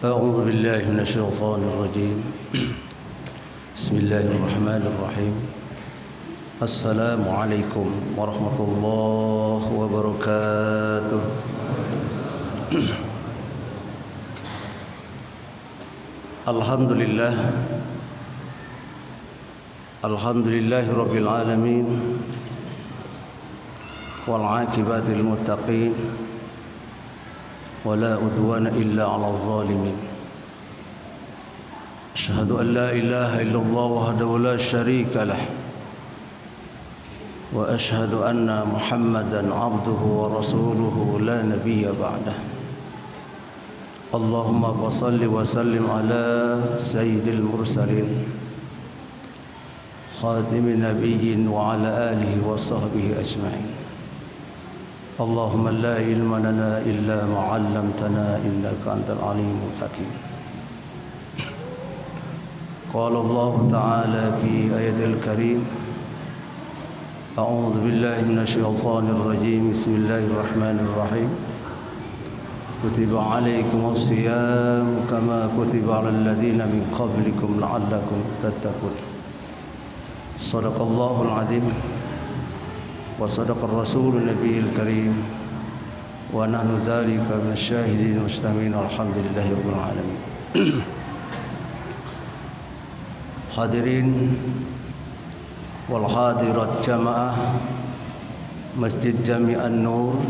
أعوذ بالله من الشيطان الرجيم. بسم الله الرحمن الرحيم. السلام عليكم ورحمة الله وبركاته. الحمد لله رب العالمين والعاقبة للمتقين ولا عدوان إلا على الظالمين. أشهد أن لا إله إلا الله وحده لا شريك له وأشهد أن محمدا عبده ورسوله لا نبي بعده. اللهم صل وسلم على سيد المرسلين خاتم النبي وعلى آله وصحبه أجمعين. اللهم لا علم لنا إلا ما علمتنا إنك أنت العليم الحكيم. قال الله تعالى في آية الكريم: أعوذ بالله من الشيطان الرجيم. بسم الله الرحمن الرحيم. كتب عليكم الصيام كما كتب على الذين من قبلكم لعلكم تتقون. صدق الله العظيم وصدق الرسول النبي الكريم ونحن ذلك من الشاهدين والمستمعين والحمد لله رب العالمين. Hadirin wal hadirat jamaah Masjid Jami An-Nur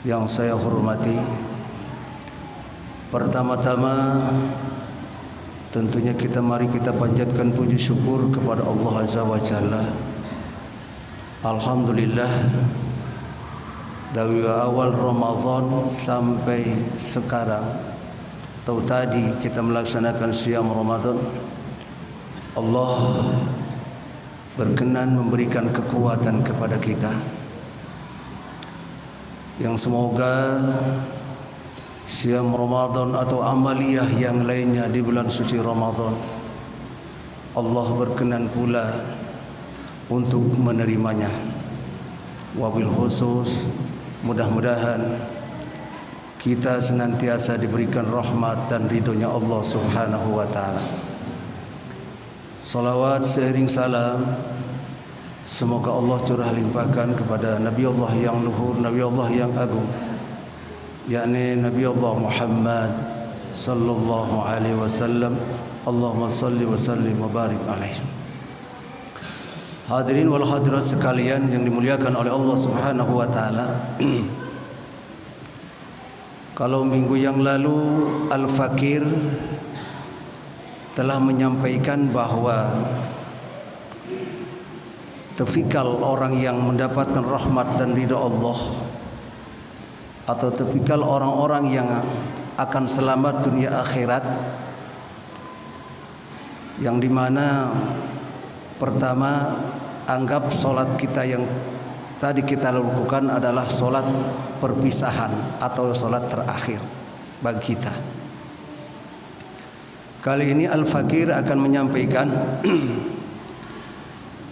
yang saya hormati, pertama-tama tentunya mari kita panjatkan puji syukur kepada Allah Azza wa Jalla. Alhamdulillah, dari awal Ramadan sampai sekarang atau tadi kita melaksanakan siam Ramadan, Allah berkenan memberikan kekuatan kepada kita, yang semoga siam Ramadan atau amaliyah yang lainnya di bulan suci Ramadan Allah berkenan pula untuk menerimanya. Wabil khusus mudah-mudahan kita senantiasa diberikan rahmat dan ridhonya Allah Subhanahu wa ta'ala. Salawat seiring salam semoga Allah curah limpahkan kepada Nabi Allah yang luhur, Nabi Allah yang agung, yakni Nabi Allah Muhammad sallallahu alaihi wasallam. Allahumma salli wa sallim wa barik alaihi. Hadirin wal hadirat sekalian yang dimuliakan oleh Allah Subhanahu wa taala. Kalau minggu yang lalu Al-Fakir telah menyampaikan bahwa tipikal orang yang mendapatkan rahmat dan ridha Allah atau tipikal orang-orang yang akan selamat dunia akhirat, yang dimana pertama, anggap solat kita yang tadi kita lakukan adalah solat perpisahan atau solat terakhir bagi kita. Kali ini Al-Fakir akan menyampaikan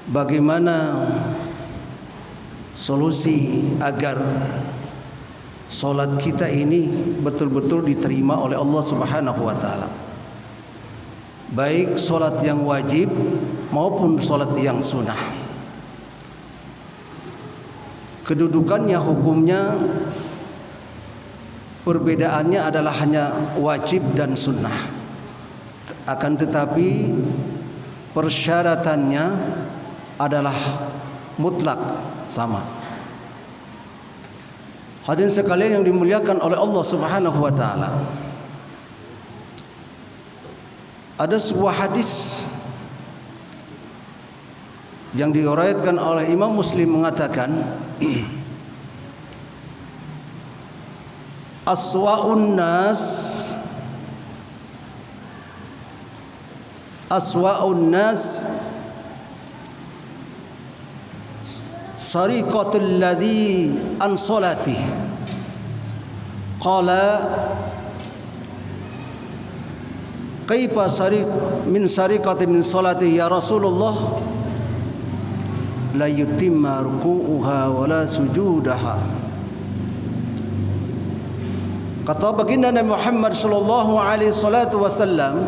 bagaimana solusi agar solat kita ini betul-betul diterima oleh Allah Subhanahu wa ta'ala, baik solat yang wajib maupun solat yang sunnah. Kedudukannya, hukumnya, perbedaannya adalah hanya wajib dan sunnah. Akan tetapi persyaratannya adalah mutlak sama. Hadirin sekalian yang dimuliakan oleh Allah Subhanahu wa ta'ala, ada sebuah hadis yang diriwayatkan oleh Imam Muslim mengatakan, aswa'un nas sariqatul ladzi an salatih. Qala kaifa min sariqati min salati ya Rasulullah? La yutimma ruku'uha wa la sujudaha. Kata baginda Nabi Muhammad sallallahu alaihi wasallam,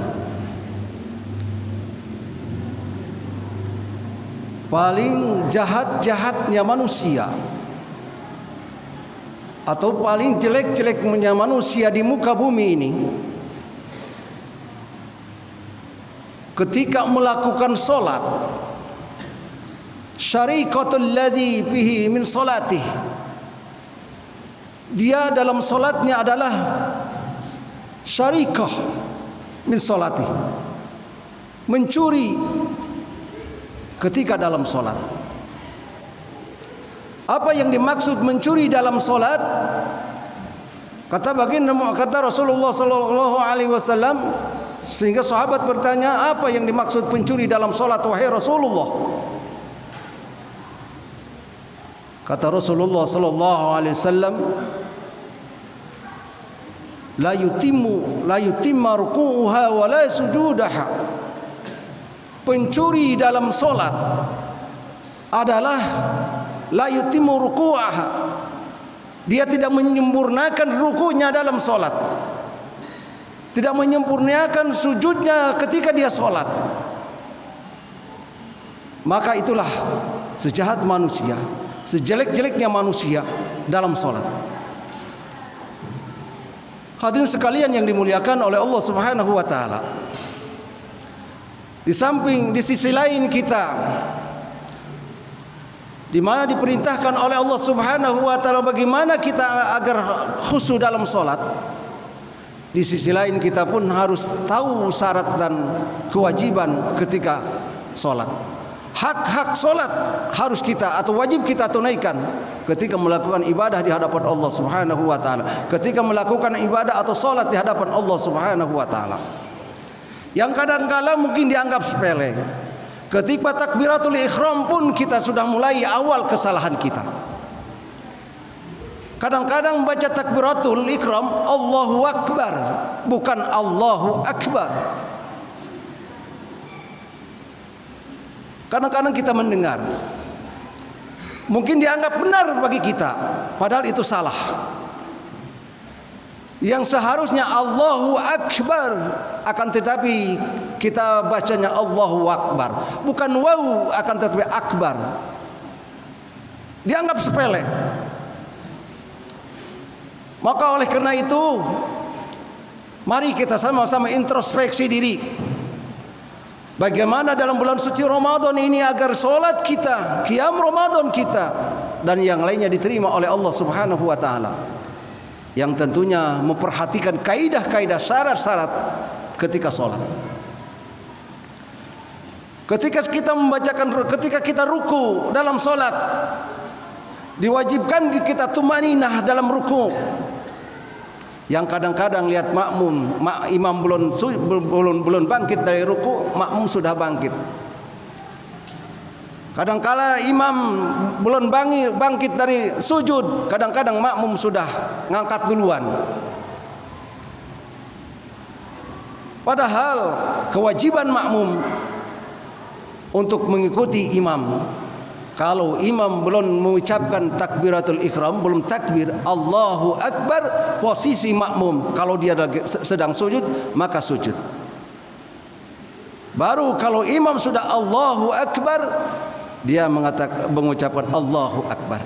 paling jahat-jahatnya manusia atau paling jelek-jeleknya manusia di muka bumi ini ketika melakukan solat, syariqatul ladzi fihi min salatih, dia dalam solatnya adalah syariqah min salatih, mencuri ketika dalam solat. Apa yang dimaksud mencuri dalam solat? Kata Rasulullah sallallahu alaihi wasallam, sehingga sahabat bertanya, apa yang dimaksud pencuri dalam solat wahai Rasulullah? Kata Rasulullah sallallahu alaihi wasallam, la yutimma ruku'uha wa la sujudaha. Pencuri dalam solat adalah la yutimmu ruku'aha, dia tidak menyempurnakan rukunya dalam solat, tidak menyempurnakan sujudnya ketika dia solat. Maka itulah sejahat manusia, sejelek-jeleknya manusia dalam solat. Hadirin sekalian yang dimuliakan oleh Allah Subhanahu wa taala, di sisi lain kita di mana diperintahkan oleh Allah Subhanahu wa taala bagaimana kita agar khusyuk dalam salat, di sisi lain kita pun harus tahu syarat dan kewajiban ketika salat. Hak-hak salat harus kita atau wajib kita tunaikan ketika melakukan ibadah di hadapan Allah Subhanahu wa taala, ketika melakukan ibadah atau salat di hadapan Allah Subhanahu wa taala. Yang kadang-kala mungkin dianggap sepele. Ketika takbiratul ihram pun kita sudah mulai awal kesalahan kita. Kadang-kadang baca takbiratul ihram Allahu Akbar, bukan Allahu Akbar. Kadang-kadang kita mendengar, mungkin dianggap benar bagi kita, padahal itu salah. Yang seharusnya Allahu Akbar, akan tetapi kita bacanya Allahu Akbar, bukan waw, akan tetapi akbar. Dianggap sepele. Maka oleh karena itu, mari kita sama-sama introspeksi diri. Bagaimana dalam bulan suci Ramadan ini agar solat kita, qiyam Ramadan kita, dan yang lainnya diterima oleh Allah Subhanahu wa taala. Yang tentunya memperhatikan kaidah-kaidah, syarat-syarat ketika sholat. Ketika kita ruku dalam sholat, diwajibkan kita tumaninah dalam ruku. Yang kadang-kadang lihat makmum, imam belum bangkit dari ruku, makmum sudah bangkit. Kadang-kala imam belum bangkit dari sujud, kadang-kadang makmum sudah ngangkat duluan. Padahal kewajiban makmum untuk mengikuti imam. Kalau imam belum mengucapkan takbiratul ihram, belum takbir Allahu Akbar, posisi makmum kalau dia sedang sujud, maka sujud. Baru kalau imam sudah Allahu Akbar, dia mengucapkan Allahu Akbar.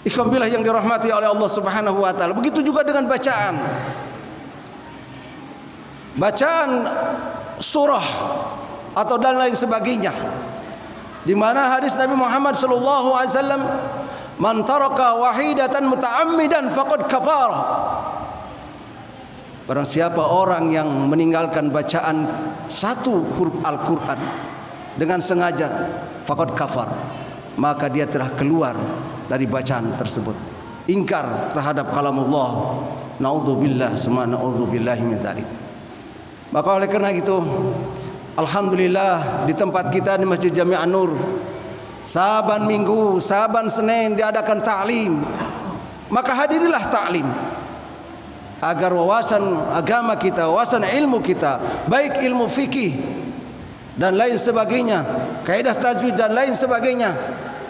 Ikhwan billah yang dirahmati oleh Allah Subhanahu wa taala. Begitu juga dengan bacaan. Bacaan surah atau dan lain sebagainya. Di mana hadis Nabi Muhammad sallallahu alaihi wasallam, "Man taraka wahidatan muta'ammidan faqad kafara." Barang siapa orang yang meninggalkan bacaan satu huruf Al-Qur'an dengan sengaja, faqad kafar, maka dia telah keluar dari bacaan tersebut, ingkar terhadap kalamullah. Naudzubillah summa naudzubillahi min dzalik. Maka oleh karena itu, alhamdulillah di tempat kita di Masjid Jami' An-Nur, saban minggu, saban Senin diadakan ta'lim. Maka hadirilah ta'lim agar wawasan agama kita, wawasan ilmu kita, baik ilmu fikih dan lain sebagainya, kaidah tajwid dan lain sebagainya,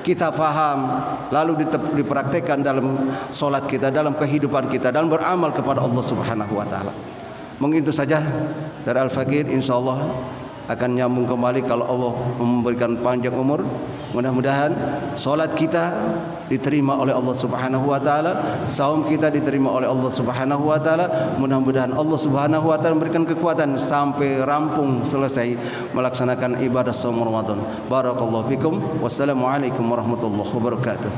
kita faham, lalu dipraktekkan dalam solat kita, dalam kehidupan kita, dalam beramal kepada Allah Subhanahu wa taala. Mungkin itu saja dari Al-Fakir. Insyaallah akan nyambung kembali kalau Allah memberikan panjang umur. Mudah-mudahan solat kita diterima oleh Allah Subhanahu wa taala, saum kita diterima oleh Allah Subhanahu wa taala. Mudah-mudahan Allah Subhanahu wa taala memberikan kekuatan sampai rampung selesai melaksanakan ibadah saum Ramadan. Barakallahu fikum. Wassalamualaikum warahmatullahi wabarakatuh.